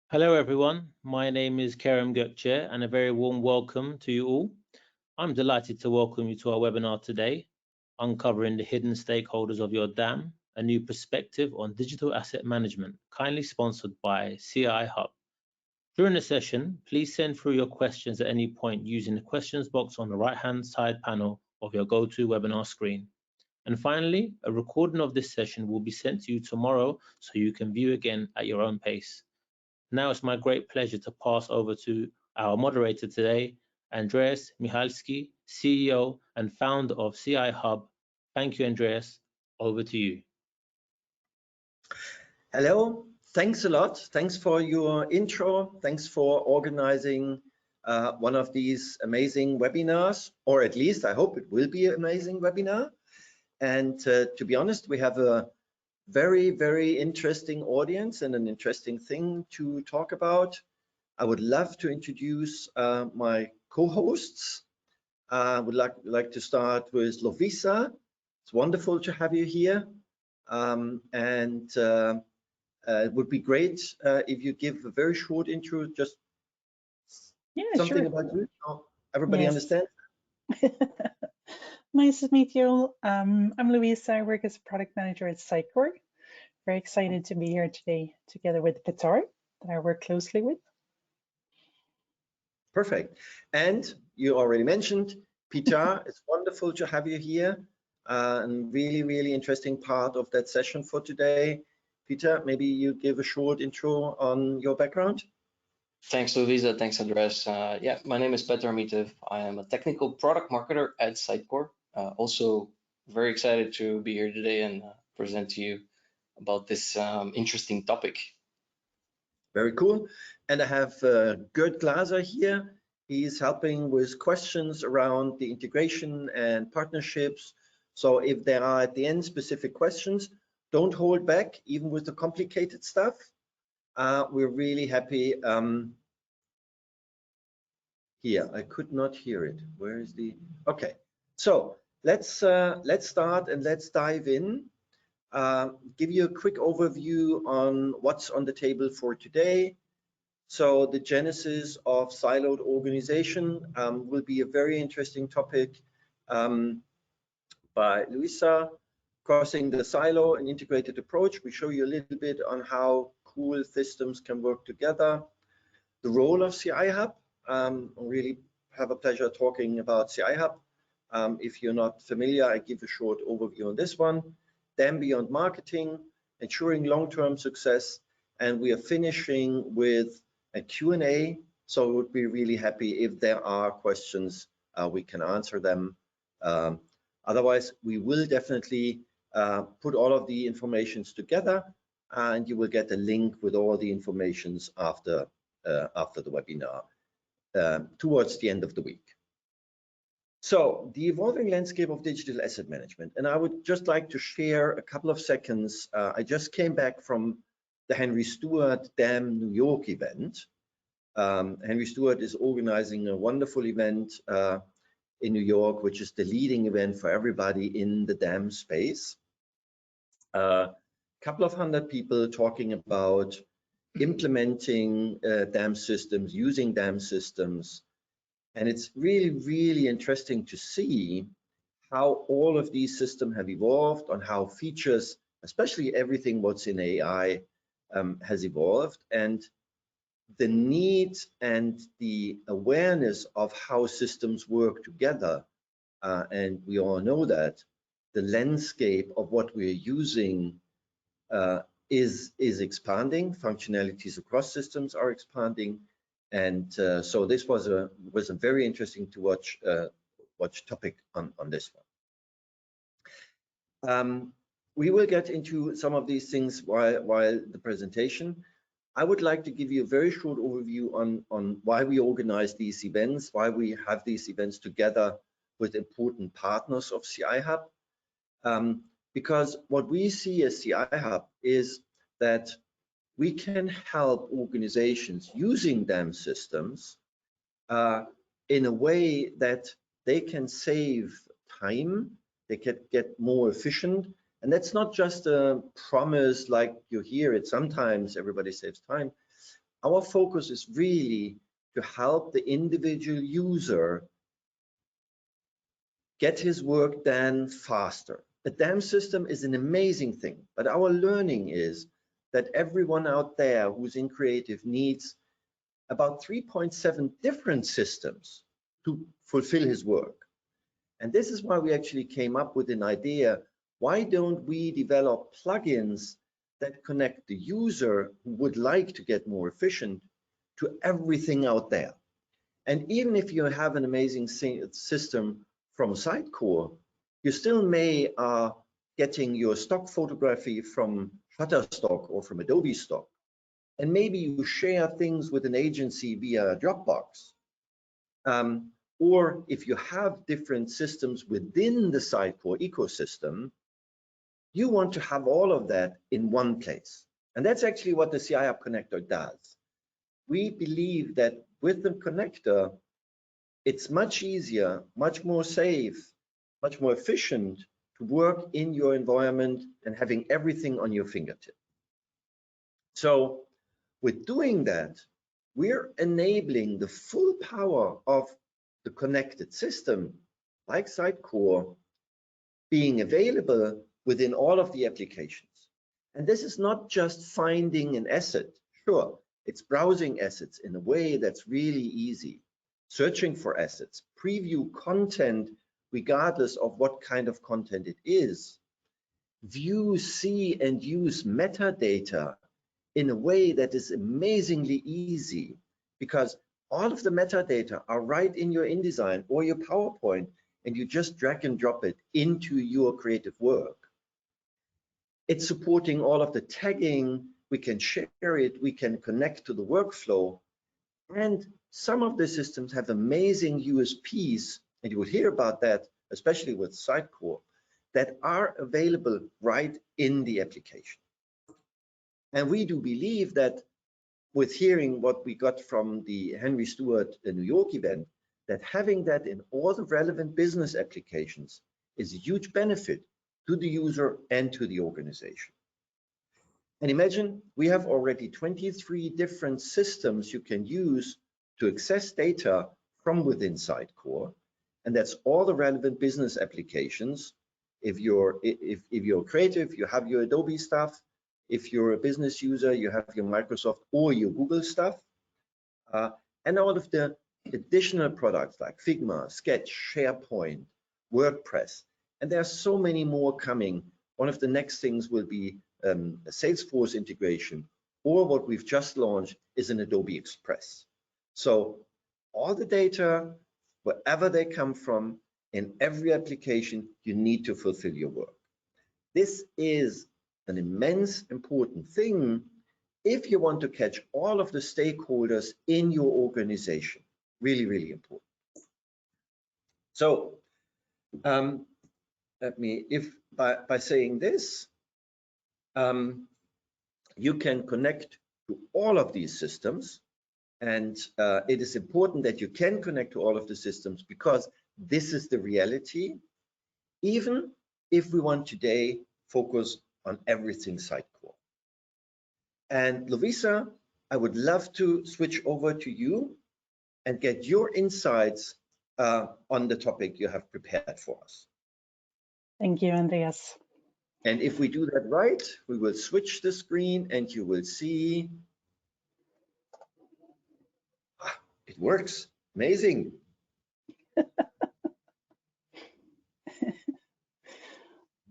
Hello, everyone. My name is Kerem Gökçe, and a very warm welcome to you all. I'm delighted to welcome you to our webinar today, Uncovering the Hidden Stakeholders of Your DAM, a new perspective on digital asset management, kindly sponsored by CI Hub. During the session, please send through your questions at any point using the questions box on the right-hand side panel of your GoToWebinar screen. And finally, a recording of this session will be sent to you tomorrow so you can view again at your own pace. Now it's my great pleasure to pass over to our moderator today, Andreas Michalski, CEO and founder of CI Hub. Thank you, Andreas. Over to you. Hello, thanks a lot. Thanks for your intro. Thanks for organizing one of these amazing webinars, or at least I hope it will be an amazing webinar. And to be honest, we have a very, very interesting audience and an interesting thing to talk about. I would love to introduce my co-hosts. I would like to start with Lovisa. It's wonderful to have you here. It would be great if you give a very short intro, just something about you. Oh, everybody understand? Nice to meet you all. I'm Louisa. I work as a product manager at Sitecore. Very excited to be here today together with Petar, that I work closely with. Perfect. And you already mentioned Petar. It's wonderful to have you here. And really, really interesting part of that session for today. Peter, maybe you give a short intro on your background. Thanks, Louisa. Thanks, Andreas. Yeah, my name is Petar Mitev. I am a technical product marketer at Sitecore. Also very excited to be here today and present to you about this interesting topic. Very cool. And I have Gerd Glaser here. He's helping with questions around the integration and partnerships. So if there are at the end specific questions, don't hold back, even with the complicated stuff. We're really happy. Here, I could not hear it. Where is the? Okay, so let's start and let's dive in. Give you a quick overview on what's on the table for today. So the genesis of siloed organization will be a very interesting topic by Louisa. Crossing the silo and integrated approach. We show you a little bit on how cool systems can work together. The role of CI Hub. I really have a pleasure talking about CI Hub. If you're not familiar, I give a short overview on this one. Then beyond marketing, ensuring long-term success. And we are finishing with a Q&A. So we would be really happy if there are questions, we can answer them. Otherwise, we will definitely put all of the informations together, and you will get a link with all the informations after the webinar towards the end of the week. So the evolving landscape of digital asset management, and I would just like to share a couple of seconds. I just came back from the Henry Stewart DAM New York event. Henry Stewart is organizing a wonderful event in New York, which is the leading event for everybody in the DAM space. Couple of hundred people talking about implementing DAM systems, using DAM systems. And it's really, really interesting to see how all of these systems have evolved, on how features, especially everything what's in AI, has evolved. And the need and the awareness of how systems work together, and we all know that the landscape of what we're using is expanding. Functionalities across systems are expanding, and so this was a very interesting to watch topic on this one. We will get into some of these things while the presentation. I would like to give you a very short overview on why we organize these events, why we have these events together with important partners of CI Hub. Because what we see as CI Hub is that we can help organizations using DAM systems in a way that they can save time, they can get more efficient. And that's not just a promise like you hear it sometimes, everybody saves time, Our focus is really to help the individual user get his work done faster. A DAM system is an amazing thing, but our learning is that everyone out there who's in creative needs about 3.7 different systems to fulfill his work. And this is why we actually came up with an idea. Why don't we develop plugins that connect the user who would like to get more efficient to everything out there? And even if you have an amazing system from Sitecore, you still may getting your stock photography from Shutterstock or from Adobe Stock. And maybe you share things with an agency via Dropbox. Or if you have different systems within the Sitecore ecosystem, you want to have all of that in one place. And that's actually what the CI App Connector does. We believe that with the connector, it's much easier, much more safe, much more efficient to work in your environment and having everything on your fingertip. So with doing that, we're enabling the full power of the connected system, like Sitecore, being available within all of the applications. And this is not just finding an asset. Sure, it's browsing assets in a way that's really easy, searching for assets, preview content regardless of what kind of content it is, view, see, and use metadata in a way that is amazingly easy, because all of the metadata are right in your InDesign or your PowerPoint, and you just drag and drop it into your creative work. It's supporting all of the tagging. We can share it, we can connect to the workflow, and some of the systems have amazing USPs, and you will hear about that, especially with Sitecore, that are available right in the application. And we do believe that with hearing what we got from the Henry Stewart New York event, that having that in all the relevant business applications is a huge benefit to the user and to the organization. And imagine we have already 23 different systems you can use to access data from within Sitecore, and that's all the relevant business applications. If you're creative, you have your Adobe stuff. If you're a business user, you have your Microsoft or your Google stuff, and all of the additional products like Figma, Sketch, SharePoint, WordPress, and there are so many more coming. One of the next things will be a Salesforce integration, or what we've just launched is an Adobe Express. So all the data, wherever they come from, in every application, you need to fulfill your work. This is an immense important thing if you want to catch all of the stakeholders in your organization. Really, really important. So by saying this, you can connect to all of these systems, and it is important that you can connect to all of the systems, because this is the reality, even if we want today focus on everything Sitecore. And Lovisa, I would love to switch over to you and get your insights on the topic you have prepared for us. Thank you, Andreas. And if we do that right, we will switch the screen and you will see, it works, amazing.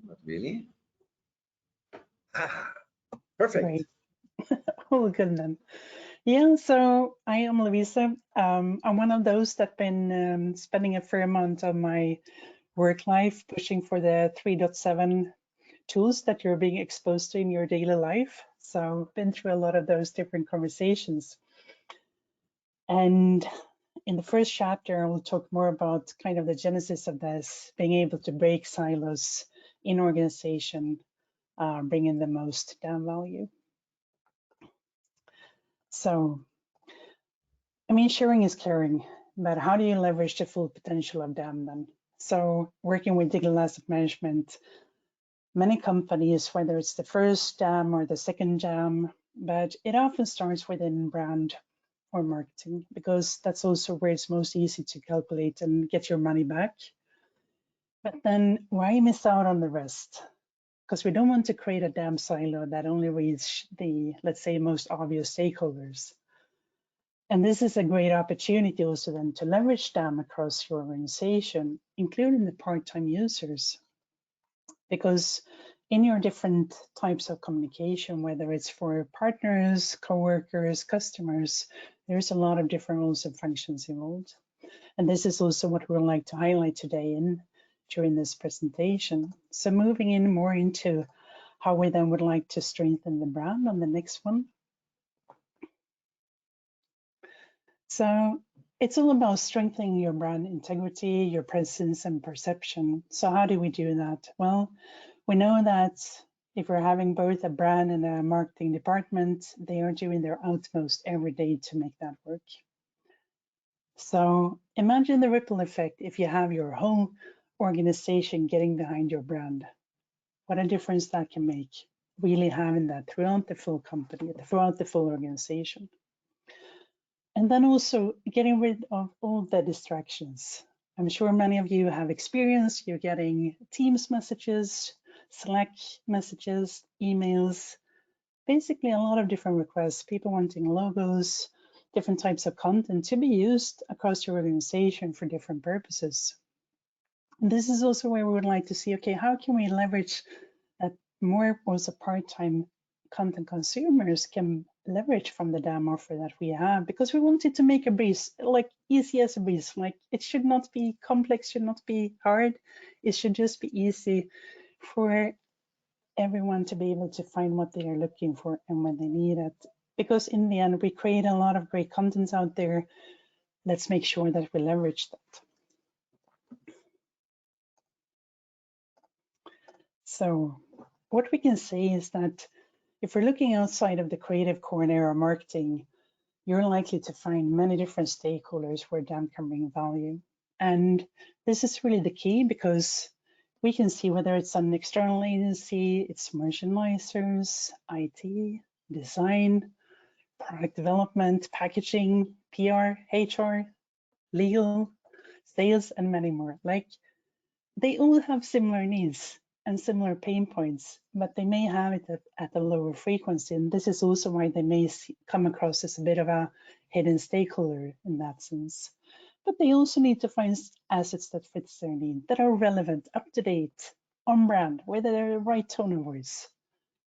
Not really. Perfect. Great. All good then. Yeah, so I am Lovisa. I'm one of those that been spending a fair amount of my work life pushing for the 3.7 tools that you're being exposed to in your daily life. So been through a lot of those different conversations. And in the first chapter, I will talk more about kind of the genesis of this, being able to break silos in organization, bringing the most down value. So, I mean, sharing is caring, but how do you leverage the full potential of DAM then? So working with digital asset management, many companies, whether it's the first DAM or the second DAM, but it often starts within brand or marketing, because that's also where it's most easy to calculate and get your money back. But then why miss out on the rest? Because we don't want to create a damn silo that only reaches the, let's say, most obvious stakeholders. And this is a great opportunity also then to leverage them across your organization, including the part-time users. Because in your different types of communication, whether it's for partners, coworkers, customers, there's a lot of different roles and functions involved. And this is also what we would like to highlight today during this presentation. So moving in more into how we then would like to strengthen the brand on the next one. So it's all about strengthening your brand integrity, your presence and perception. So how do we do that? Well, we know that if we're having both a brand and a marketing department, they are doing their utmost every day to make that work. So imagine the ripple effect if you have your whole organization getting behind your brand. What a difference that can make, really having that throughout the full company, throughout the full organization. And then also getting rid of all the distractions. I'm sure many of you have experienced, you're getting Teams messages, Slack messages, emails, basically a lot of different requests, people wanting logos, different types of content to be used across your organization for different purposes. And this is also where we would like to see, okay, how can we leverage that more also part-time content consumers can leverage from the DAM offer that we have, because we wanted to make a breeze, like easy as a breeze. Like it should not be complex, should not be hard. It should just be easy for everyone to be able to find what they are looking for and when they need it. Because in the end, we create a lot of great contents out there. Let's make sure that we leverage that. So what we can say is that if we're looking outside of the creative core and area marketing, you're likely to find many different stakeholders where DAM can bring value. And this is really the key, because we can see whether it's an external agency, it's merchandisers, IT, design, product development, packaging, PR, HR, legal, sales, and many more. Like they all have similar needs and similar pain points, but they may have it at a lower frequency. And this is also why they may come across as a bit of a hidden stakeholder in that sense. But they also need to find assets that fits their need, that are relevant, up to date, on brand, whether they're the right tone of voice,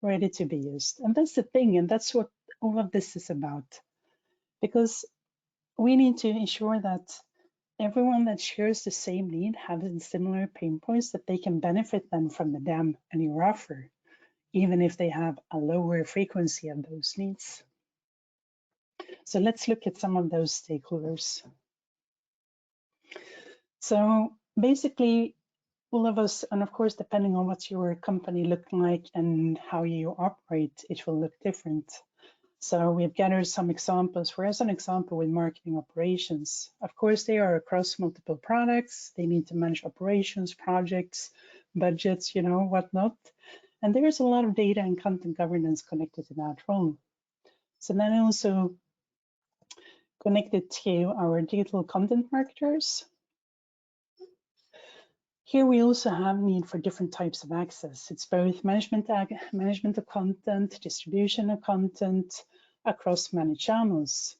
ready to be used. And that's the thing, and that's what all of this is about. Because we need to ensure that everyone that shares the same need has similar pain points, that they can benefit then from the DAM and your offer, even if they have a lower frequency of those needs. So let's look at some of those stakeholders. So basically, all of us, and of course, depending on what your company looks like and how you operate, it will look different. So we've gathered some examples. For as an example, with marketing operations, of course, they are across multiple products. They need to manage operations, projects, budgets, whatnot. And there's a lot of data and content governance connected to that role. So then also connected to our digital content marketers. Here we also have need for different types of access. It's both management of content, distribution of content across many channels.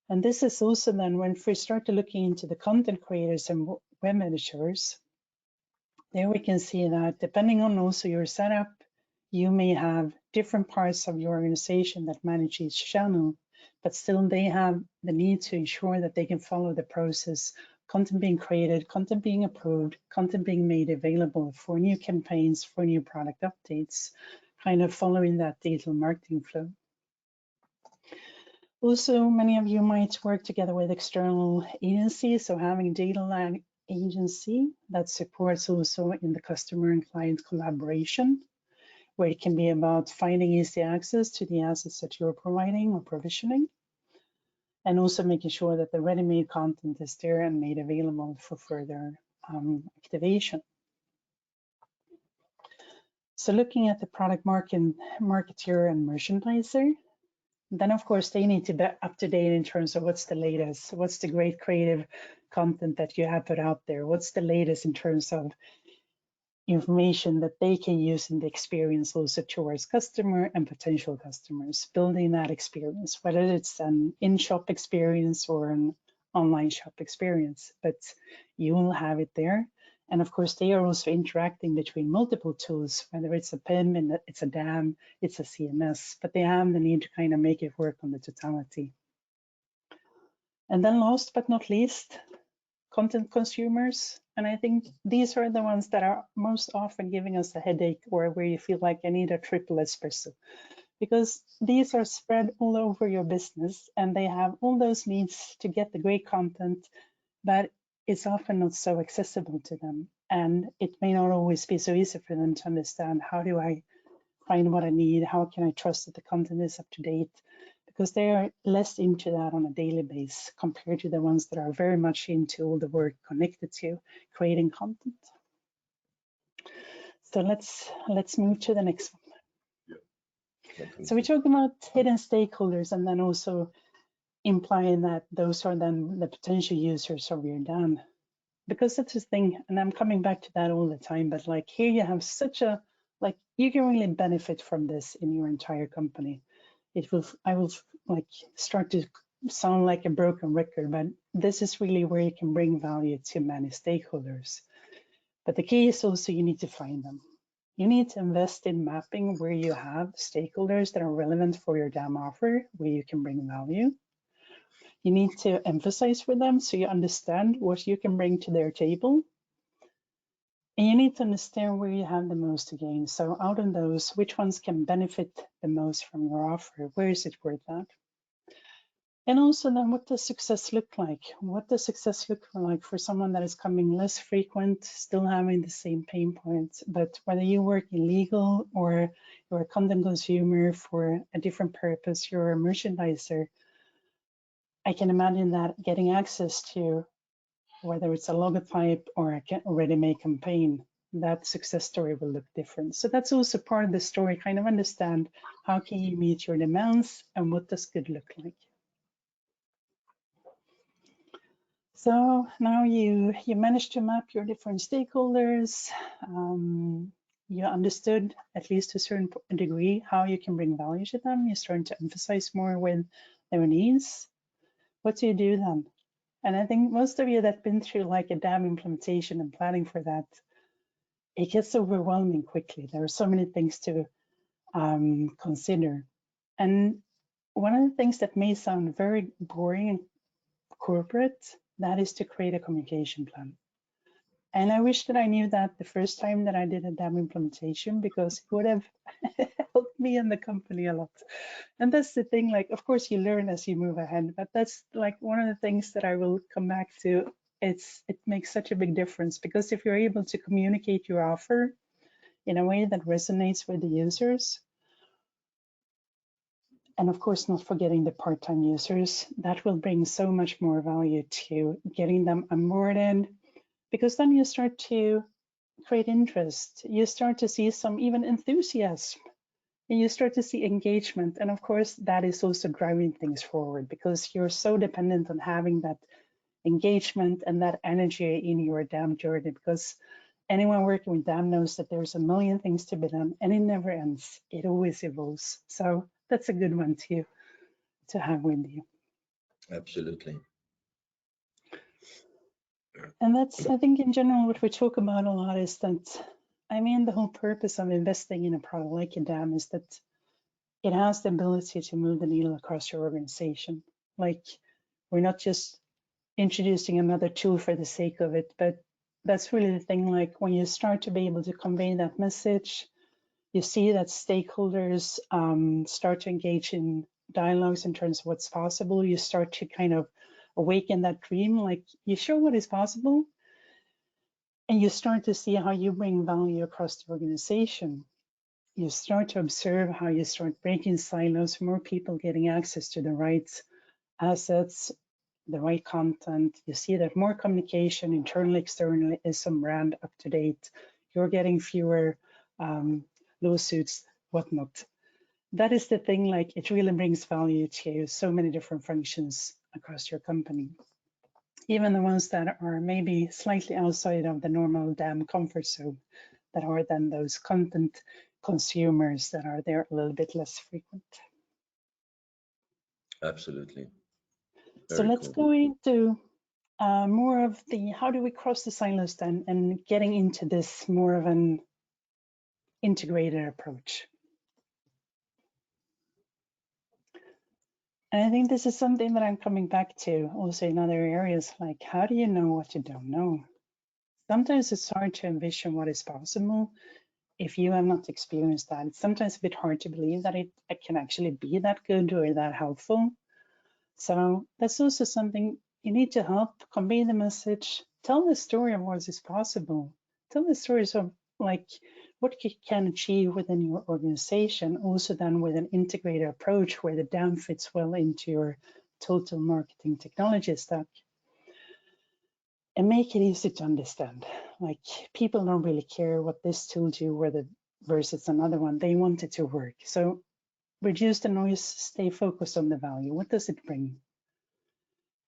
And this is also then when we start to looking into the content creators and web editors, there we can see that depending on also your setup, you may have different parts of your organization that manage each channel, but still they have the need to ensure that they can follow the process, content being created, content being approved, content being made available for new campaigns, for new product updates, kind of following that digital marketing flow. Also, many of you might work together with external agencies, so having data agency that supports also in the customer and client collaboration, where it can be about finding easy access to the assets that you're providing or provisioning, and also making sure that the ready-made content is there and made available for further activation. So looking at the product marketer and merchandiser, Then of course they need to be up to date in terms of what's the latest, what's the great creative content that you have put out there, what's the latest in terms of information that they can use in the experience also towards customer and potential customers, building that experience, whether it's an in-shop experience or an online shop experience, but you will have it there. And of course, they are also interacting between multiple tools, whether it's a PIM and it's a DAM, it's a CMS, but they have the need to kind of make it work on the totality. And then last but not least, content consumers. And I think these are the ones that are most often giving us a headache, or where you feel like I need a triple espresso, because these are spread all over your business and they have all those needs to get the great content, but it's often not so accessible to them. And it may not always be so easy for them to understand, how do I find what I need? How can I trust that the content is up to date? Because they are less into that on a daily basis compared to the ones that are very much into all the work connected to creating content. So let's move to the next one. Yeah. So we talk about hidden stakeholders, and then also implying that those are then the potential users of your DAM. Because that's the thing, and I'm coming back to that all the time, but like here you have such a, like you can really benefit from this in your entire company. I will like start to sound like a broken record, but this is really where you can bring value to many stakeholders. But the key is also you need to find them. You need to invest in mapping where you have stakeholders that are relevant for your DAM offer, where you can bring value. You need to emphasize with them so you understand what you can bring to their table. And you need to understand where you have the most to gain. So out of those, which ones can benefit the most from your offer? Where is it worth that? And also then, what does success look like? What does success look like for someone that is coming less frequent, still having the same pain points, but whether you work in legal or you're a content consumer for a different purpose, you're a merchandiser, I can imagine that getting access to whether it's a logotype or a ready-made campaign, that success story will look different. So that's also part of the story, kind of understand how can you meet your demands and what does good look like. So now you managed to map your different stakeholders. You understood, at least to a certain degree, how you can bring value to them. You're starting to emphasize more with their needs. What do you do then? And I think most of you that have been through like a DAM implementation and planning for that, it gets overwhelming quickly. There are so many things to consider. And one of the things that may sound very boring and corporate, that is to create a communication plan. And I wish that I knew that the first time that I did a DAM implementation, because it would have helped me and the company a lot. And that's the thing, like, of course you learn as you move ahead, but that's like one of the things that I will come back to. It makes such a big difference, because if you're able to communicate your offer in a way that resonates with the users, and of course not forgetting the part-time users, that will bring so much more value to getting them onboarded, because then you start to create interest, you start to see some even enthusiasm, and you start to see engagement. And of course, that is also driving things forward, because you're so dependent on having that engagement and that energy in your DAM journey, because anyone working with DAM knows that there's a million things to be done and it never ends. It always evolves. So that's a good one to have with you. Absolutely. And that's, I think in general, what we talk about a lot is that, I mean, the whole purpose of investing in a product like a DAM is that it has the ability to move the needle across your organization. Like, we're not just introducing another tool for the sake of it, but that's really the thing. Like, when you start to be able to convey that message, you see that stakeholders start to engage in dialogues in terms of what's possible. You start to kind of awaken that dream, like you show what is possible, and you start to see how you bring value across the organization. You start to observe how you start breaking silos, more people getting access to the right assets, the right content. You see that more communication internally, externally, is some brand up to date. You're getting fewer lawsuits, whatnot. that is the thing, like it really brings value to so many different functions across your company. Even the ones that are maybe slightly outside of the normal DAM comfort zone, that are then those content consumers that are there a little bit less frequent. Absolutely. So let's go into more of the, how do we cross the silos then, and getting into this more of an integrated approach. And I think this is something that I'm coming back to also in other areas, like how do you know what you don't know? Sometimes it's hard to envision what is possible if you have not experienced that. It's sometimes a bit hard to believe that it can actually be that good or that helpful. So that's also something you need to help convey the message, tell the story of what is possible, tell the stories of like what you can achieve within your organization, also then with an integrated approach where the DAM fits well into your total marketing technology stack. And make it easy to understand. Like people don't really care what this tool do versus another one. They want it to work. So reduce the noise, stay focused on the value. What does it bring?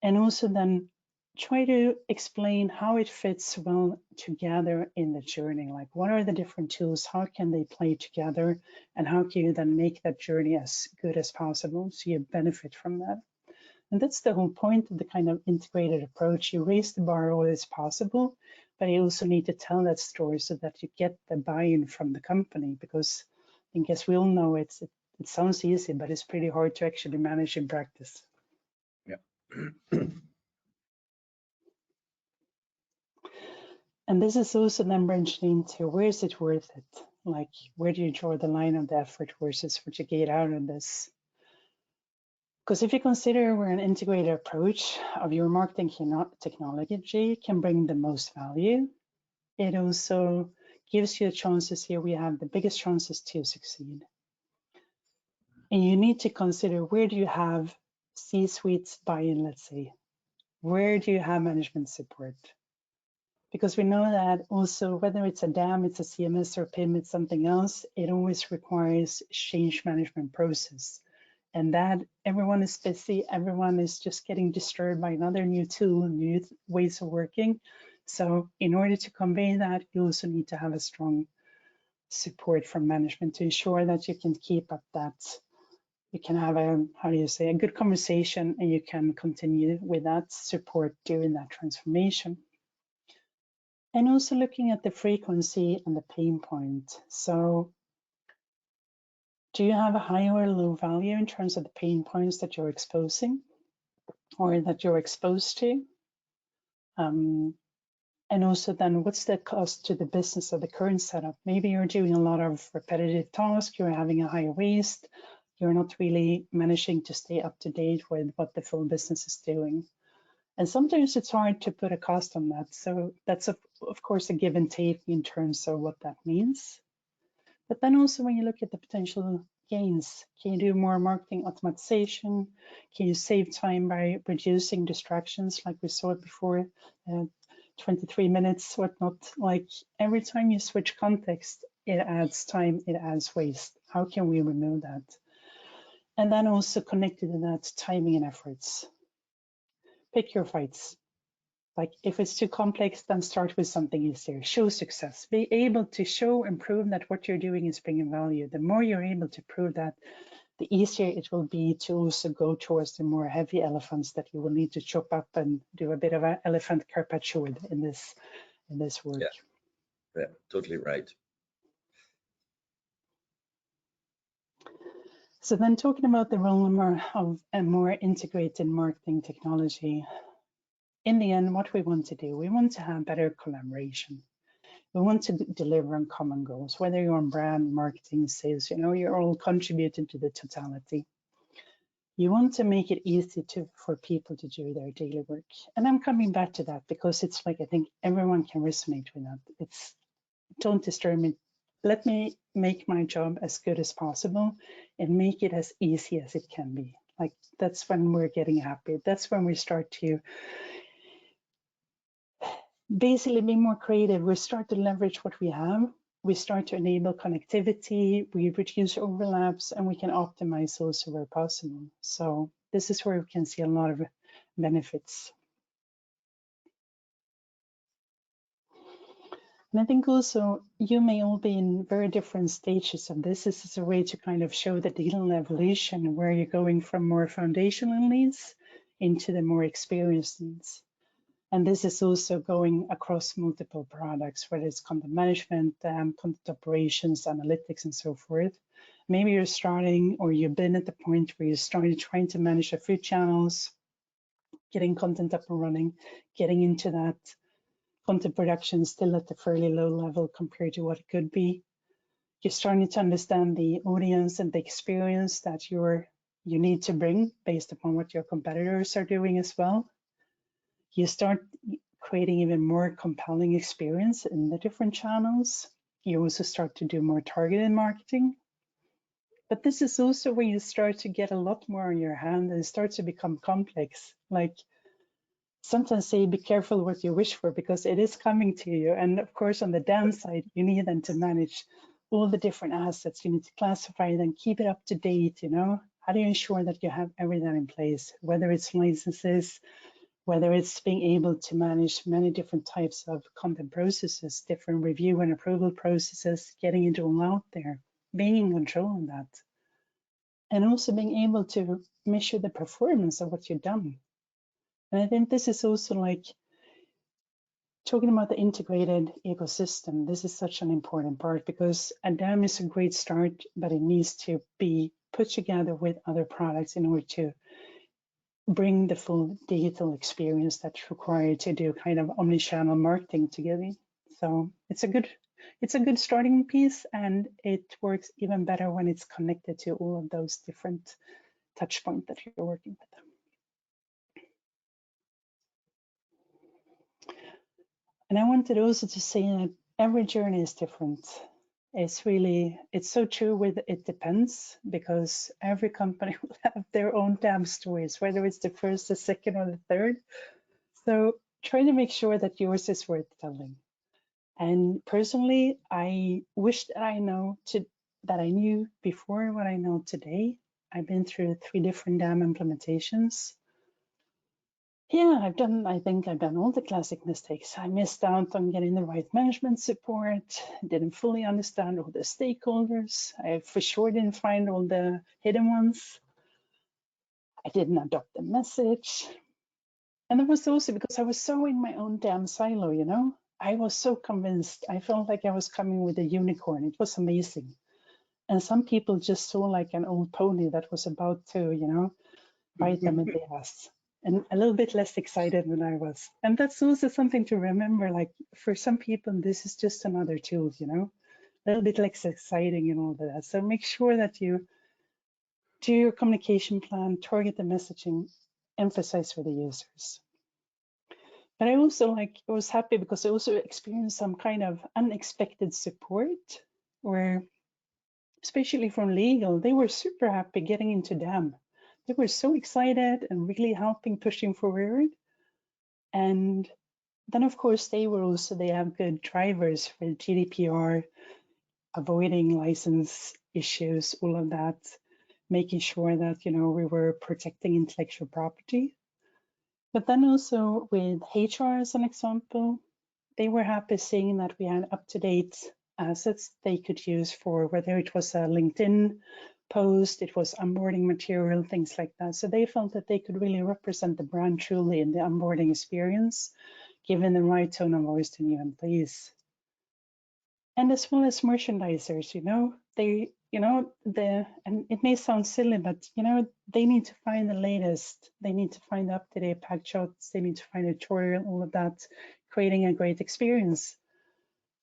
And also then try to explain how it fits well together in the journey. Like what are the different tools? How can they play together? And how can you then make that journey as good as possible so you benefit from that? And that's the whole point of the kind of integrated approach. You raise the bar always possible, but you also need to tell that story so that you get the buy-in from the company, because I think as we all know, it sounds easy, but it's pretty hard to actually manage in practice. Yeah. And this is also then branching into where is it worth it? Like, where do you draw the line of the effort versus what you get out of this? Because if you consider where an integrated approach of your marketing technology can bring the most value, it also gives you a chances here. We have the biggest chances to succeed. And you need to consider, where do you have C-suite buy-in, let's say? Where do you have management support? Because we know that also, whether it's a DAM, it's a CMS or PIM, it's something else, it always requires change management process. And that everyone is busy, everyone is just getting disturbed by another new tool, new ways of working. So in order to convey that, you also need to have a strong support from management to ensure that you can keep up that, you can have a, how do you say, a good conversation, and you can continue with that support during that transformation. And also looking at the frequency and the pain point. So do you have a high or low value in terms of the pain points that you're exposing or that you're exposed to? And also then what's the cost to the business of the current setup? Maybe you're doing a lot of repetitive tasks, you're having a high waste, you're not really managing to stay up to date with what the full business is doing. And sometimes it's hard to put a cost on that. So that's of course a give and take in terms of what that means. But then also when you look at the potential gains, can you do more marketing optimization? Can you save time by reducing distractions like we saw before, 23 minutes, whatnot? Like every time you switch context, it adds time, it adds waste. How can we remove that? And then also connected to that, timing and efforts. Pick your fights. Like if it's too complex, then start with something easier. Show success. Be able to show and prove that what you're doing is bringing value. The more you're able to prove that, the easier it will be to also go towards the more heavy elephants that you will need to chop up and do a bit of an elephant carpaccio with in this work. Yeah, totally right. So then talking about the role of a more integrated marketing technology, in the end, what we want to do, we want to have better collaboration. We want to deliver on common goals, whether you're on brand, marketing, sales, you're all contributing to the totality. You want to make it easy for people to do their daily work. And I'm coming back to that because it's like, I think everyone can resonate with that. It's, don't disturb me. Let me make my job as good as possible and make it as easy as it can be. Like that's when we're getting happy. That's when we start to basically be more creative. We start to leverage what we have we start to enable connectivity, we reduce overlaps, and we can optimize also where possible. So this is where we can see a lot of benefits. And I think also you may all be in very different stages of this. This is a way to kind of show the digital evolution where you're going from more foundational needs into the more experienced needs. And this is also going across multiple products, whether it's content management, content operations, analytics, and so forth. Maybe you're starting, or you've been at the point where you started trying to manage your food channels, getting content up and running, getting into that content production still at a fairly low level compared to what it could be. You're starting to understand the audience and the experience that you need to bring based upon what your competitors are doing as well. You start creating even more compelling experience in the different channels. You also start to do more targeted marketing. But this is also when you start to get a lot more on your hand and it starts to become complex. Like, sometimes say be careful what you wish for because it is coming to you. And of course, on the downside, you need then to manage all the different assets. You need to classify them, keep it up to date, you know? How do you ensure that you have everything in place, whether it's licenses, whether it's being able to manage many different types of content processes, different review and approval processes, getting it all out there, being in control of that. And also being able to measure the performance of what you've done. And I think this is also like talking about the integrated ecosystem. This is such an important part because a DAM is a great start, but it needs to be put together with other products in order to bring the full digital experience that's required to do kind of omnichannel marketing together. So it's a good starting piece, and it works even better when it's connected to all of those different touch points that you're working with. And I wanted also to say that every journey is different. It's so true with it depends, because every company will have their own damn stories, whether it's the first, the second, or the third. So try to make sure that yours is worth telling. And personally, I wish that I knew before what I know today. I've been through 3 different DAM implementations. Yeah, I think I've done all the classic mistakes. I missed out on getting the right management support, didn't fully understand all the stakeholders. I for sure didn't find all the hidden ones. I didn't adopt the message. And it was also because I was so in my own damn silo, you know? I was so convinced. I felt like I was coming with a unicorn. It was amazing. And some people just saw like an old pony that was about to, you know, bite them in the ass. And a little bit less excited than I was. And that's also something to remember, like for some people, this is just another tool, you know, a little bit less exciting and all of that. So make sure that you do your communication plan, target the messaging, emphasize for the users. But I also was happy because I also experienced some kind of unexpected support where, especially from legal, they were super happy getting into DAM. They were so excited and really helping pushing forward. And then of course they have good drivers for GDPR, avoiding license issues, all of that, making sure that, you know, we were protecting intellectual property. But then also with HR as an example, they were happy seeing that we had up-to-date assets they could use for whether it was a LinkedIn post, it was onboarding material, things like that. So they felt that they could really represent the brand truly in the onboarding experience, given the right tone of voice to new employees. And as well as merchandisers, you know, and it may sound silly, but you know, they need to find the latest, they need to find up-to-date pack shots, they need to find a tutorial, all of that, creating a great experience.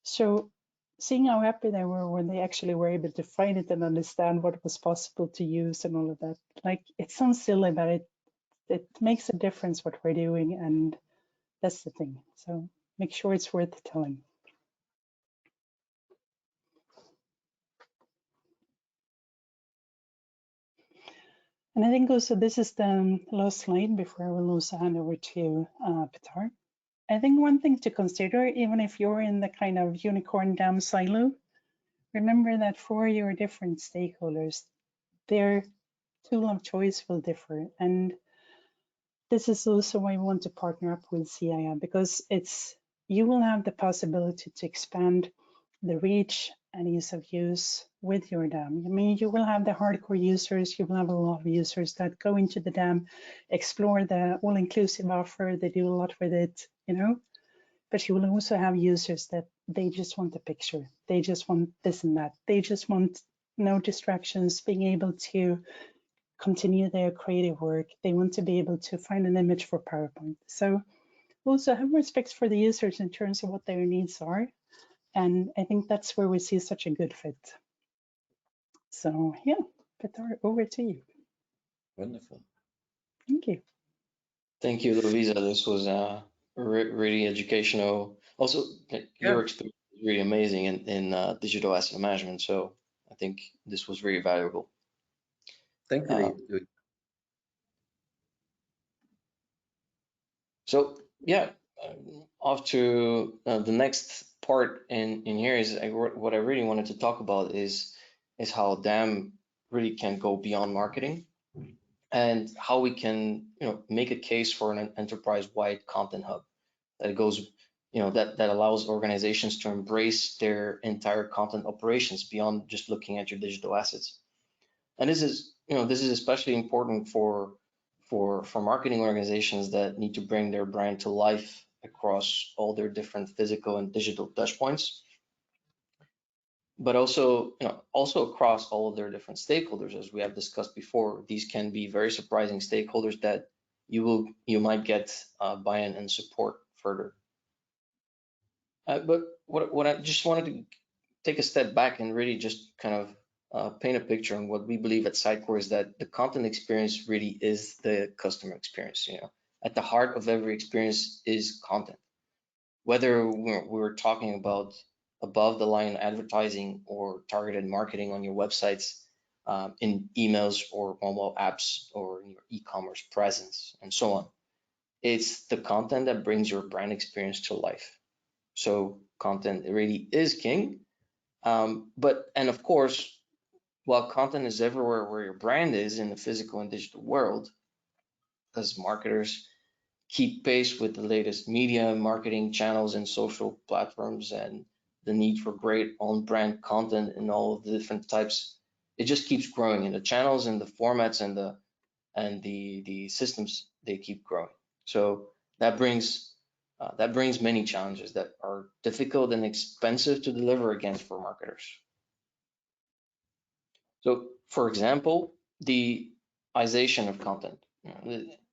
So seeing how happy they were when they actually were able to find it and understand what was possible to use and all of that. Like, it sounds silly, but it makes a difference what we're doing, and that's the thing. So make sure it's worth telling. And I think also this is the last slide before I will also hand over to Petar. I think one thing to consider, even if you're in the kind of unicorn DAM silo, remember that for your different stakeholders, their tool of choice will differ. And this is also why we want to partner up with CII, because you will have the possibility to expand the reach and ease of use with your DAM. I mean, you will have the hardcore users, you will have a lot of users that go into the DAM, explore the all-inclusive offer, they do a lot with it, but you will also have users that they just want a picture. They just want this and that. They just want no distractions, being able to continue their creative work. They want to be able to find an image for PowerPoint. So also have respect for the users in terms of what their needs are. And I think that's where we see such a good fit. So yeah, Petar, over to you. Wonderful. Thank you. Thank you, Lovisa. This was really educational. Also, your experience is really amazing in digital asset management. So I think this was very valuable. Thank you. So yeah, off to the next part in here is what I really wanted to talk about is how DAM really can go beyond marketing and how we can make a case for an enterprise-wide content hub that goes that allows organizations to embrace their entire content operations beyond just looking at your digital assets. And this is especially important for marketing organizations that need to bring their brand to life across all their different physical and digital touch points, but also across all of their different stakeholders. As we have discussed before, these can be very surprising stakeholders that you might get buy-in and support further. But what I just wanted to take a step back and really just kind of paint a picture on what we believe at Sitecore is that the content experience really is the customer experience. At the heart of every experience is content. Whether we're talking about above the line advertising or targeted marketing on your websites, in emails or mobile apps or in your e-commerce presence and so on, it's the content that brings your brand experience to life. So content really is king. And of course, while content is everywhere where your brand is in the physical and digital world, as marketers keep pace with the latest media marketing channels and social platforms and the need for great on-brand content in all of the different types, it just keeps growing. And the channels and the formats and the systems, they keep growing. So that brings many challenges that are difficult and expensive to deliver against for marketers. So, for example, the ization of content.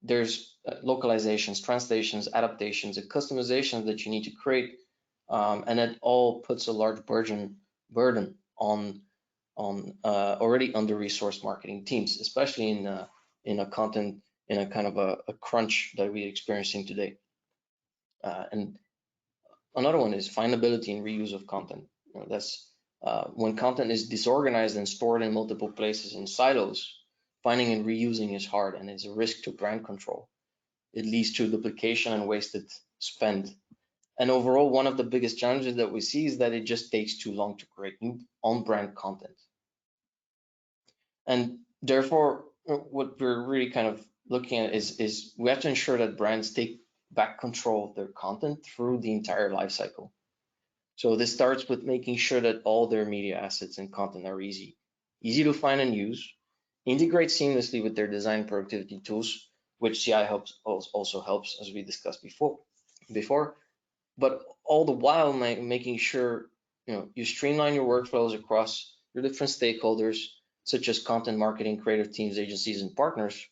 There's localizations, translations, adaptations, and customizations that you need to create, and it all puts a large burden on already under-resourced marketing teams, especially in a kind of a crunch that we're experiencing today. And another one is findability and reuse of content. That's when content is disorganized and stored in multiple places in silos, finding and reusing is hard and is a risk to brand control. It leads to duplication and wasted spend. And overall, one of the biggest challenges that we see is that it just takes too long to create new on-brand content. And therefore, what we're really kind of looking at is we have to ensure that brands take back control of their content through the entire life cycle. So this starts with making sure that all their media assets and content are easy to find and use, integrate seamlessly with their design productivity tools, which CI also helps, as we discussed before. But all the while making sure you streamline your workflows across your different stakeholders, such as content marketing, creative teams, agencies, and partners.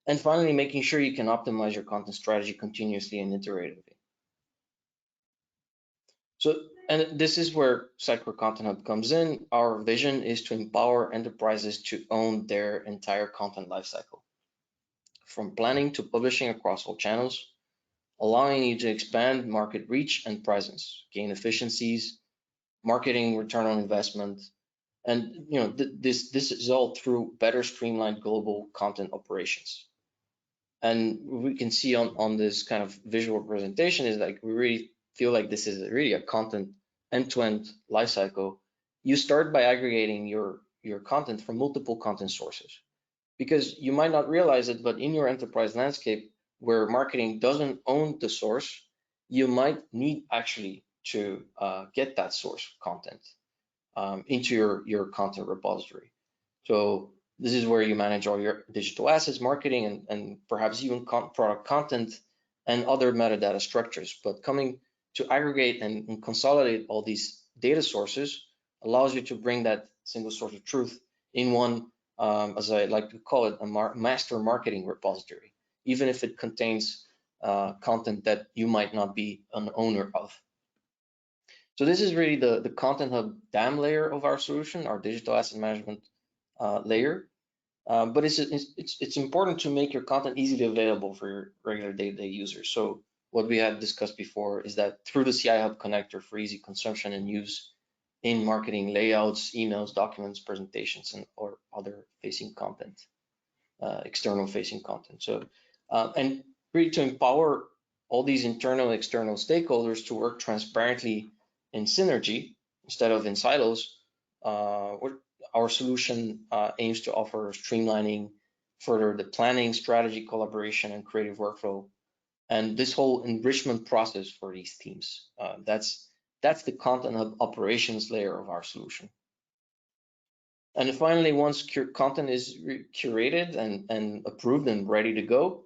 And finally, making sure you can optimize your content strategy continuously and iteratively. So, and this is where Sitecore Content Hub comes in. Our vision is to empower enterprises to own their entire content lifecycle, from planning to publishing across all channels, allowing you to expand market reach and presence, gain efficiencies, marketing return on investment, and this is all through better streamlined global content operations. And we can see on this kind of visual presentation is like we really feel like this is really a content end-to-end lifecycle you start by aggregating your content from multiple content sources, because you might not realize it, but in your enterprise landscape where marketing doesn't own the source, you might need actually to get that source content into your content repository. So this is where you manage all your digital assets, marketing, and perhaps even product content and other metadata structures. But coming to aggregate and consolidate all these data sources allows you to bring that single source of truth in one, as I like to call it, a master marketing repository, even if it contains content that you might not be an owner of. So this is really the Content Hub DAM layer of our solution, our digital asset management layer. But it's important to make your content easily available for your regular day-to-day users. So what we had discussed before is that through the CI Hub connector for easy consumption and use in marketing layouts, emails, documents, presentations, or other facing content, external facing content. So and really to empower all these internal and external stakeholders to work transparently in synergy instead of in silos. Our solution aims to offer streamlining further the planning, strategy, collaboration, and creative workflow, and this whole enrichment process for these teams. That's the Content Hub operations layer of our solution. And finally, once content is curated and approved and ready to go,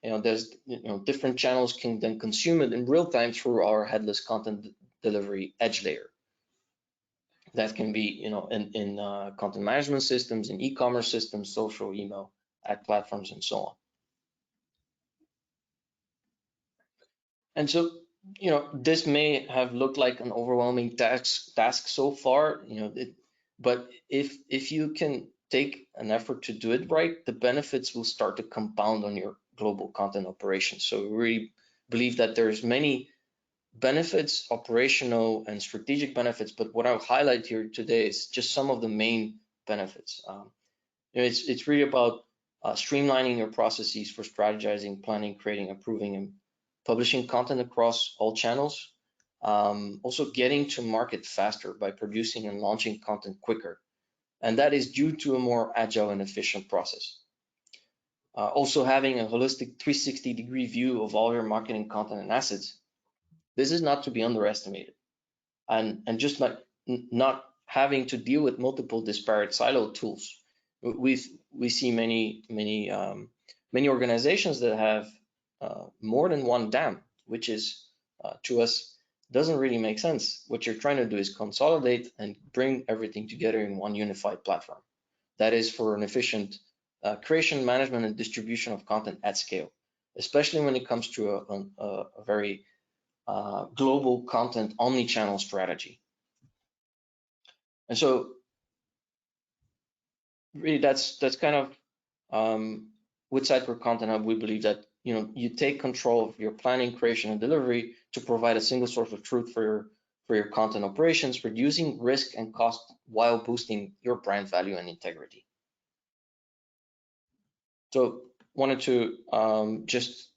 there's different channels can then consume it in real time through our headless content delivery edge layer. That can be in content management systems, in e-commerce systems, social, email, ad platforms, and so on. And so this may have looked like an overwhelming task so far, but if you can take an effort to do it right, the benefits will start to compound on your global content operations. So we really believe that there's many benefits, operational and strategic benefits, but what I'll highlight here today is just some of the main benefits. It's really about streamlining your processes for strategizing, planning, creating, approving, and publishing content across all channels. Also getting to market faster by producing and launching content quicker. And that is due to a more agile and efficient process. Also having a holistic 360-degree view of all your marketing content and assets. This is not to be underestimated. And just like not having to deal with multiple disparate silo tools. We see many organizations that have more than one DAM, which is to us doesn't really make sense. What you're trying to do is consolidate and bring everything together in one unified platform. That is for an efficient creation, management, and distribution of content at scale, especially when it comes to a very global content omni-channel strategy. And so really that's kind of with Sitecore Content Hub, we believe that you take control of your planning, creation, and delivery to provide a single source of truth for your content operations, reducing risk and cost while boosting your brand value and integrity. So wanted to just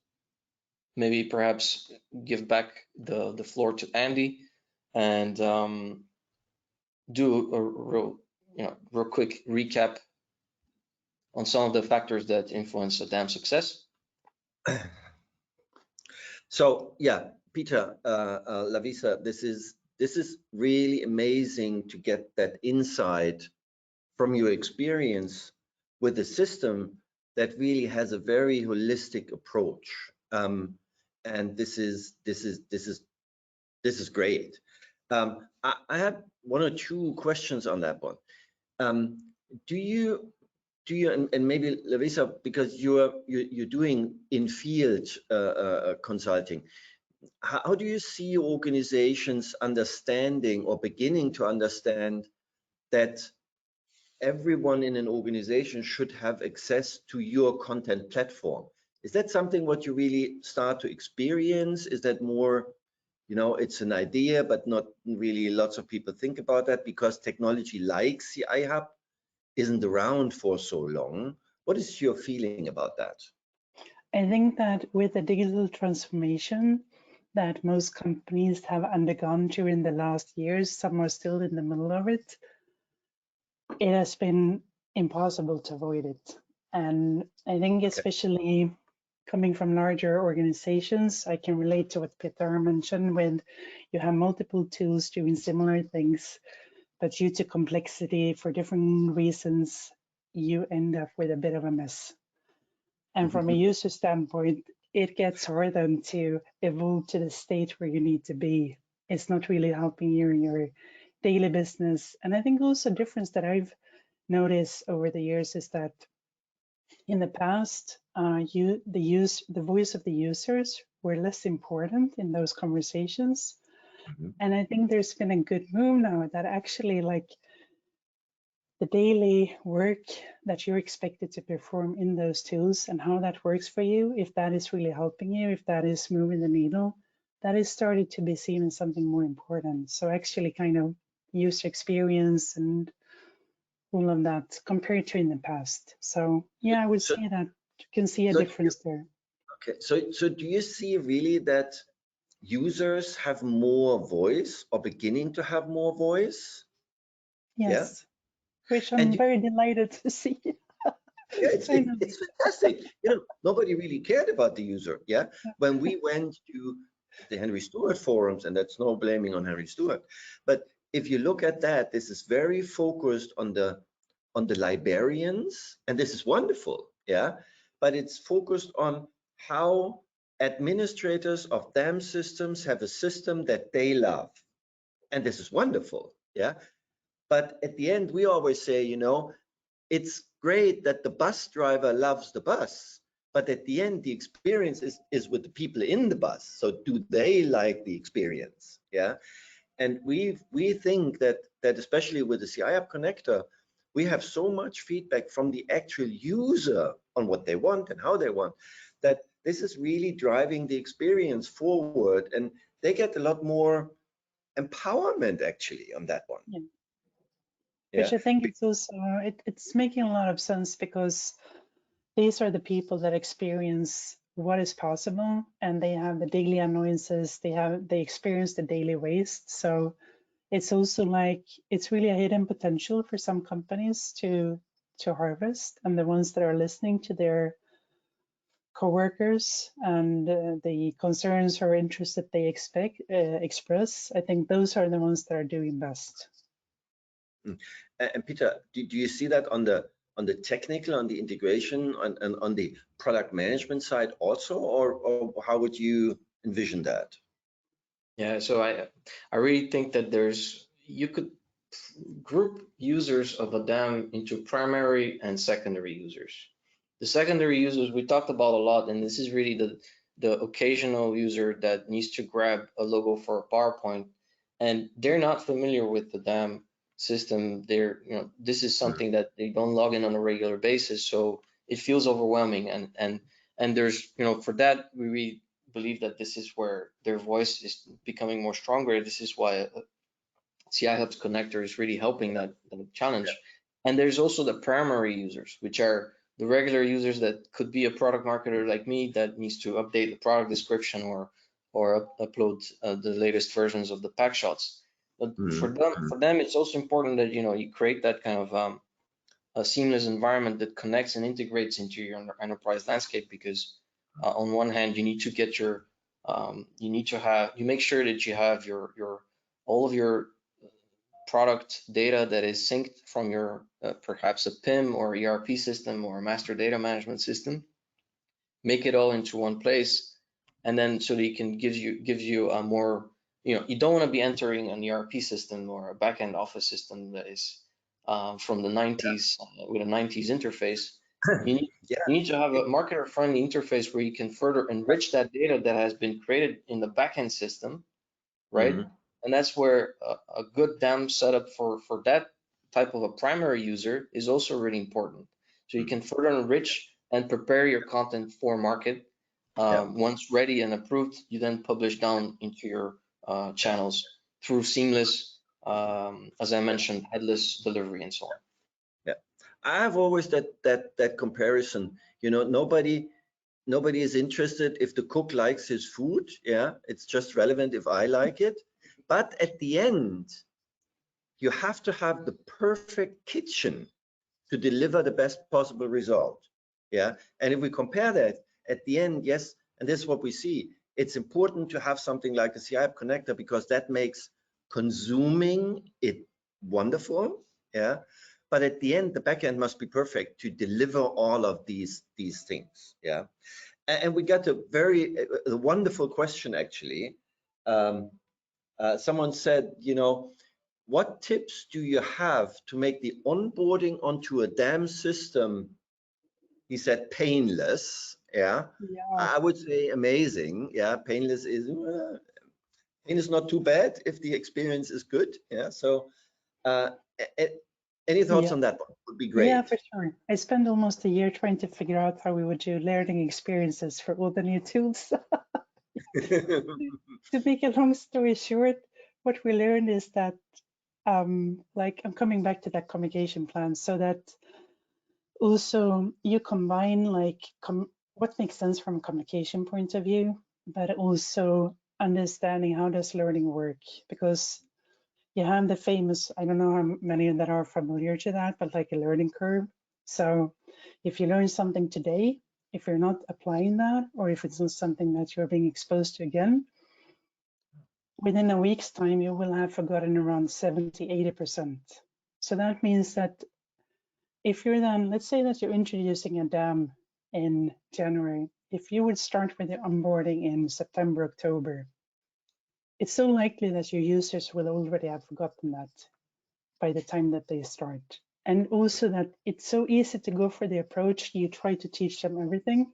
maybe perhaps give back the floor to Andy and do a real quick recap on some of the factors that influence a DAM success. So yeah, Peter, Lavisa, this is really amazing to get that insight from your experience with a system that really has a very holistic approach, and this is great. I have one or two questions on that one. Do you and maybe Lavisa, because you're doing in-field consulting, how do you see organizations understanding or beginning to understand that everyone in an organization should have access to your content platform? Is that something what you really start to experience? Is that more, it's an idea, but not really lots of people think about that because technology like CI Hub isn't around for so long? What is your feeling about that? I think that with the digital transformation, that most companies have undergone during the last years. Some are still in the middle of it. It has been impossible to avoid it. And I think especially coming from larger organizations, I can relate to what Peter mentioned with you have multiple tools doing similar things, but due to complexity for different reasons, you end up with a bit of a mess. And from a user standpoint, it gets harder to evolve to the state where you need to be. It's not really helping you in your daily business. And I think also a difference that I've noticed over the years is that in the past, the voice of the users were less important in those conversations. And I think there's been a good move now that actually like the daily work that you're expected to perform in those tools and how that works for you, if that is really helping you, if that is moving the needle, that is started to be seen as something more important. So actually kind of user experience and all of that compared to in the past. So yeah, I would say that you can see a difference there. Okay, so do you see really that users have more voice or beginning to have more voice? Yes, yeah? Which I'm very delighted to see. Yeah, it's fantastic. You know, nobody really cared about the user. Yeah, when we went to the Henry Stewart forums, and that's no blaming on Henry Stewart, but if you look at that, this is very focused on the librarians, and this is wonderful. Yeah, but it's focused on how administrators of DAM systems have a system that they love, and this is wonderful. Yeah, but at the end, we always say, you know, it's great that the bus driver loves the bus, but at the end, the experience is with the people in the bus. So do they like the experience? Yeah. And we think that especially with the CI app connector, we have so much feedback from the actual user on what they want and how they want, that this is really driving the experience forward, and they get a lot more empowerment actually on that one. Yeah. Which I think it's also, it's making a lot of sense because these are the people that experience what is possible, and they have the daily annoyances, they experience the daily waste. So it's also like, it's really a hidden potential for some companies to harvest, and the ones that are listening to their coworkers and the concerns or interests that they express, I think those are the ones that are doing best. And Peter, do you see that on the technical, on the integration, and on the product management side also, or how would you envision that? Yeah, so I really think that you could group users of a DAM into primary and secondary users. The secondary users we talked about a lot, and this is really the occasional user that needs to grab a logo for a PowerPoint, and they're not familiar with the DAM system. This is something that they don't log in on a regular basis, so it feels overwhelming. And there's, for that, we really believe that this is where their voice is becoming more stronger. This is why CI Hub's connector is really helping that challenge. Yeah. And there's also the primary users, which are the regular users that could be a product marketer like me that needs to update the product description or upload the latest versions of the pack shots. But for them, it's also important that you create that kind of a seamless environment that connects and integrates into your enterprise landscape, because on one hand, you need to get you make sure that you have all of your product data that is synced from your perhaps a PIM or ERP system or a master data management system, make it all into one place, and then so that it can gives you a more, you don't want to be entering an ERP system or a backend office system that is from the 90s with a 90s interface. You need to have a marketer-friendly interface where you can further enrich that data that has been created in the backend system, right? And that's where a good DAM setup for that type of a primary user is also really important. So you can further enrich and prepare your content for market. Once ready and approved, you then publish down into your channels through seamless, as I mentioned, headless delivery and so on. Yeah, I have always that comparison. Nobody nobody is interested if the cook likes his food. Yeah, it's just relevant if I like it. But at the end, you have to have the perfect kitchen to deliver the best possible result. Yeah, and if we compare that at the end, yes, and this is what we see. It's important to have something like a CI app connector because that makes consuming it wonderful. Yeah, but at the end, the backend must be perfect to deliver all of these things. Yeah, and we got a very wonderful question actually. Someone said, you know, what tips do you have to make the onboarding onto a DAM system? He said painless. Yeah, I would say amazing. Yeah, painless is pain is not too bad if the experience is good. Yeah, so any thoughts on that one would be great. Yeah, for sure. I spent almost a year trying to figure out how we would do learning experiences for all the new tools. To make a long story short, what we learned is that, like, I'm coming back to that communication plan, so that also you combine like what makes sense from a communication point of view, but also understanding how does learning work, because you have the famous, I don't know how many that are familiar to that, but like a learning curve. So if you learn something today, if you're not applying that, or if it's not something that you're being exposed to again, within a week's time, you will have forgotten around 70–80%. So that means that if you're then, let's say that you're introducing a DAM in January, if you would start with the onboarding in September, October, it's so likely that your users will already have forgotten that by the time that they start. And also that it's so easy to go for the approach, you try to teach them everything,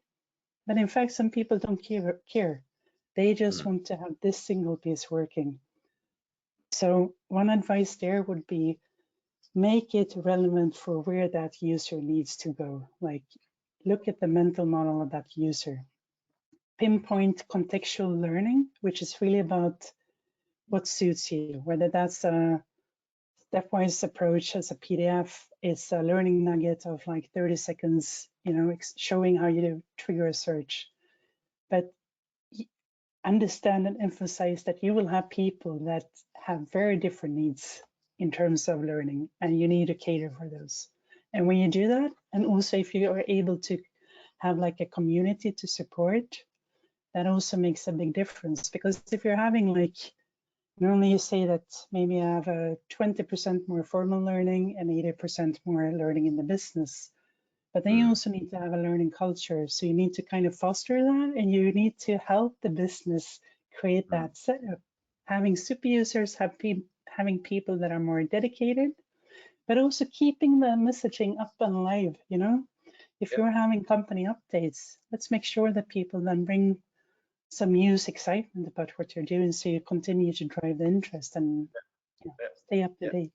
but in fact, some people don't care. They just want to have this single piece working. So one advice there would be, make it relevant for where that user needs to go. Like, look at the mental model of that user. Pinpoint contextual learning, which is really about what suits you, whether that's a stepwise approach as a PDF, it's a learning nugget of like 30 seconds, you know, showing how you trigger a search. But understand and emphasize that you will have people that have very different needs in terms of learning, and you need to cater for those. And when you do that, and also if you are able to have like a community to support, that also makes a big difference. Because if you're having like, normally you say that maybe I have a 20% more formal learning and 80% more learning in the business. But then you also need to have a learning culture. So you need to kind of foster that, and you need to help the business create that setup. Having super users, having people that are more dedicated, but also keeping the messaging up and alive, you know? If you're having company updates, let's make sure that people then bring some news excitement about what you're doing, so you continue to drive the interest and stay up to date.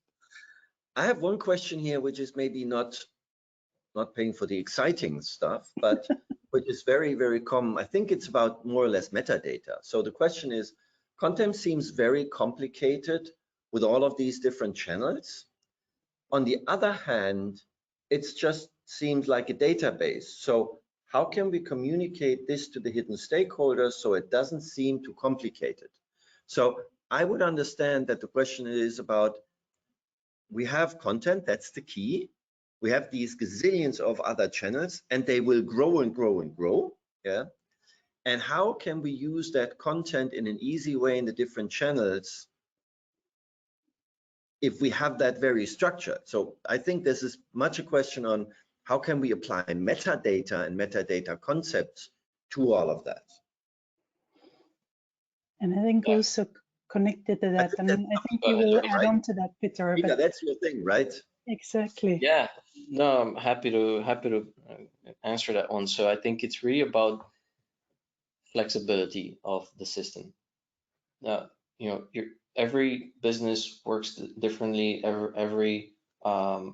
I have one question here, which is maybe not paying for the exciting stuff, but which is very, very common. I think it's about more or less metadata. So the question is, content seems very complicated with all of these different channels. On the other hand, it just seems like a database. So how can we communicate this to the hidden stakeholders so it doesn't seem too complicated? So I would understand that the question is about, we have content, that's the key. We have these gazillions of other channels, and they will grow and grow and grow. Yeah. And how can we use that content in an easy way in the different channels if we have that very structured? So I think this is much a question on how can we apply metadata and metadata concepts to all of that. And I think also connected to that, and I think you will add on to that, Peter. Yeah, that's your thing, right? Exactly. Yeah, no, I'm happy to answer that one. So I think it's really about flexibility of the system. You know, every business works differently. Every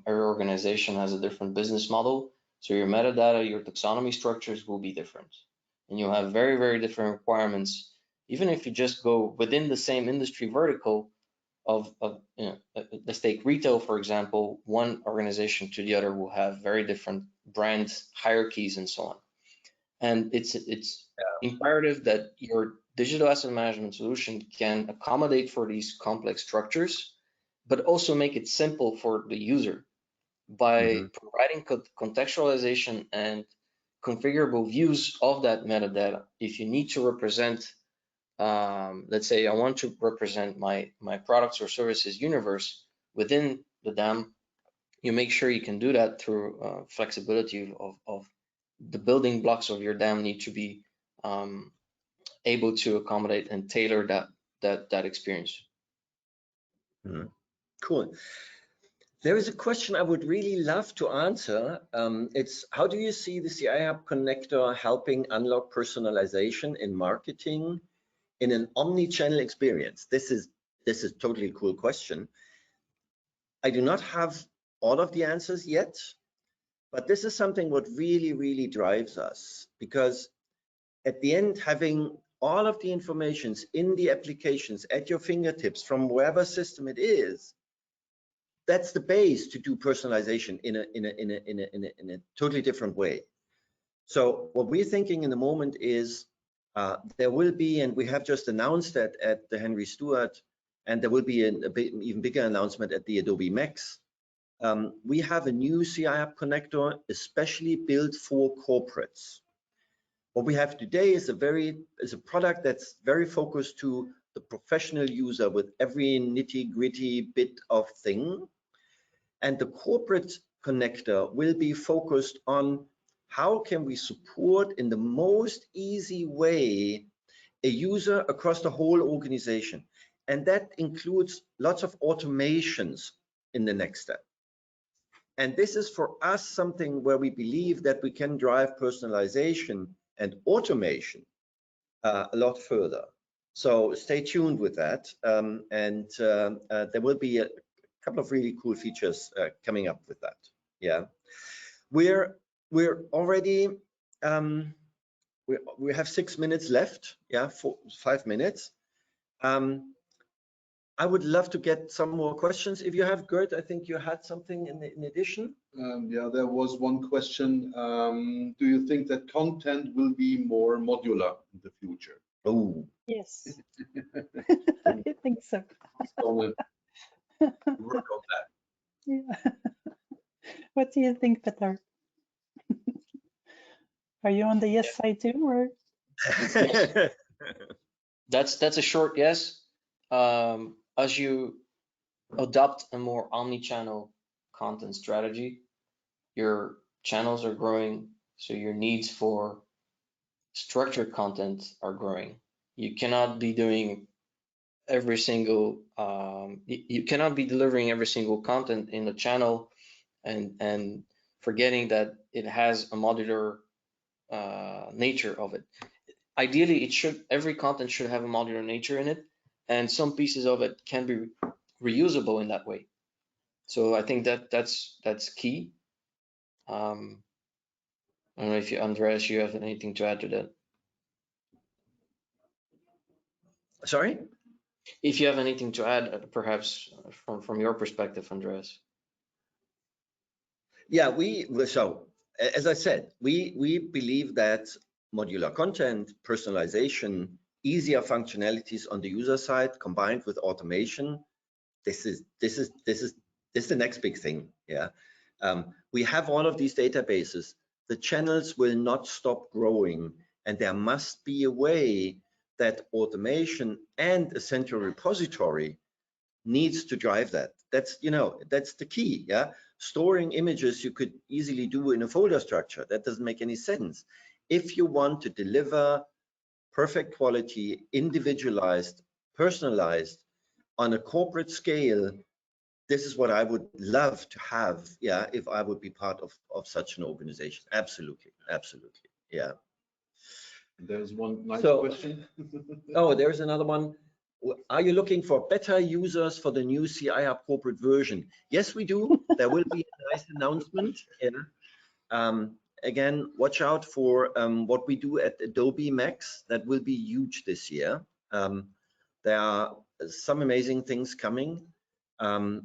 organization has a different business model. So your metadata, your taxonomy structures will be different, and you'll have very, very different requirements. Even if you just go within the same industry vertical of you know, let's take retail, for example, one organization to the other will have very different brand hierarchies and so on. And it's imperative that your digital asset management solution can accommodate for these complex structures, but also make it simple for the user by providing contextualization and configurable views of that metadata. If you need to represent, let's say I want to represent my products or services universe within the DAM, you make sure you can do that through flexibility of the building blocks of your DAM need to be able to accommodate and tailor that experience. Cool. There is a question I would really love to answer. It's how do you see the CI Hub connector helping unlock personalization in marketing in an omni-channel experience? This is totally cool question. I do not have all of the answers yet, but this is something what really drives us, because at the end, having all of the informations in the applications at your fingertips from wherever system it is, that's the base to do personalization in a totally different way. So what we're thinking in the moment is there will be, and we have just announced that at the Henry Stewart, and there will be a bit even bigger announcement at the Adobe Max. We have a new CI Hub connector especially built for corporates. What we have today is a product that's very focused to the professional user with every nitty-gritty bit of thing. And the corporate connector will be focused on how can we support in the most easy way a user across the whole organization. And that includes lots of automations in the next step. And this is for us something where we believe that we can drive personalization and automation a lot further. So stay tuned with that. There will be a couple of really cool features coming up with that. Yeah, we're already we have 6 minutes left. Yeah, 5 minutes. I would love to get some more questions. If you have, Gert, I think you had something in addition. Yeah, there was one question. Do you think that content will be more modular in the future? Oh, Yes, I think so. Work on that. Yeah. What do you think, Peter? Are you on the yes side too, or? That's a short yes. As you adopt a more omni-channel content strategy, your channels are growing, so your needs for structured content are growing. You cannot be doing every single you cannot be delivering every single content in the channel and forgetting that it has a modular nature of it. Ideally, every content should have a modular nature in it, and some pieces of it can be reusable in that way. So I think that's key. I don't know if Andreas, you have anything to add to that. Sorry? If you have anything to add, perhaps from your perspective, Andreas. Yeah, so as I said, we believe that modular content, personalization, easier functionalities on the user side combined with automation, this is the next big thing. Yeah, we have all of these databases. The channels will not stop growing, and there must be a way that automation and a central repository needs to drive that. That's the key. Yeah, storing images you could easily do in a folder structure. That doesn't make any sense. If you want to deliver perfect quality, individualized, personalized on a corporate scale, this is what I would love to have. Yeah, if I would be part of such an organization. Absolutely. Yeah. There's one nice question. Oh, there's another one. Are you looking for better users for the new CI Hub corporate version? Yes, we do. There will be a nice announcement. Yeah. Again, watch out for what we do at Adobe Max. That will be huge this year. There are some amazing things coming. There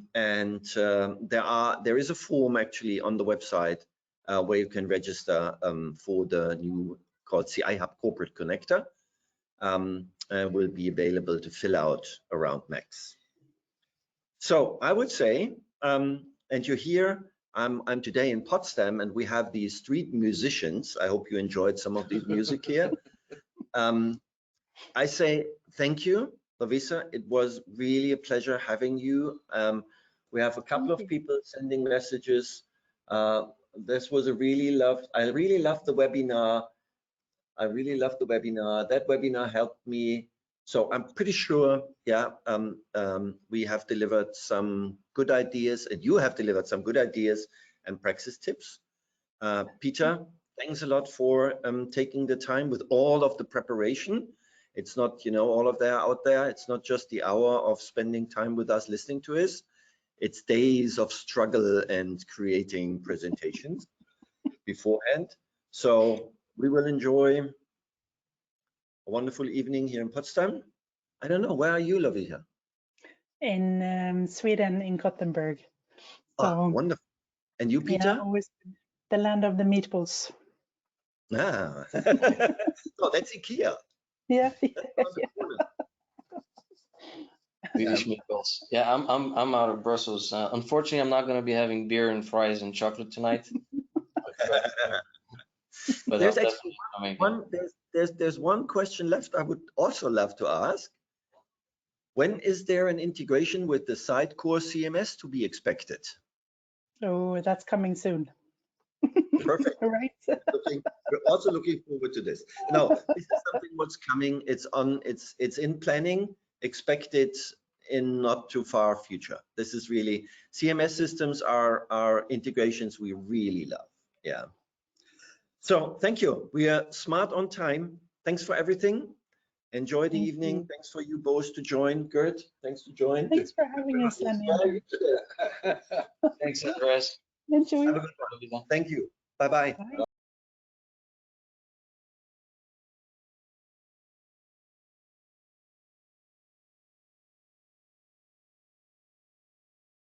is a form actually on the website where you can register for the new called CI Hub Corporate Connector. Will be available to fill out around Max. So I would say, and you're here, I'm today in Potsdam, and we have these street musicians. I hope you enjoyed some of these music here. I say thank you, Lovisa. It was really a pleasure having you. We have a couple of people sending messages. This was a I really loved the webinar. I really loved the webinar. That webinar helped me. So I'm pretty sure, yeah, we have delivered some good ideas, and you have delivered some good ideas and practice tips. Peter, thanks a lot for taking the time with all of the preparation. It's not, you know, all of that out there. It's not just the hour of spending time with us listening to us. It's days of struggle and creating presentations beforehand. So we will enjoy a wonderful evening here in Potsdam. I don't know, where are you, Lovisa? In Sweden, in Gothenburg. So, wonderful. And you, Peter? Yeah, always the land of the meatballs. Ah, oh, that's IKEA. Yeah. Swedish meatballs. Yeah, I'm out of Brussels. Unfortunately, I'm not going to be having beer and fries and chocolate tonight. But There's I'll actually definitely there's one question left I would also love to ask. When is there an integration with the Sitecore CMS to be expected? Oh, that's coming soon. Perfect. All right. We're also looking forward to this. No, this is something what's coming. It's in planning, expected in not too far future. This is really, CMS systems are integrations we really love. Yeah. So thank you. We are smart on time. Thanks for everything. Enjoy the evening. Thanks for you both to join. Gert, thanks to join. Thanks for having us, Lenny. Thanks, Andres. Enjoy. Have a good one. Thank you. Bye-bye. Bye.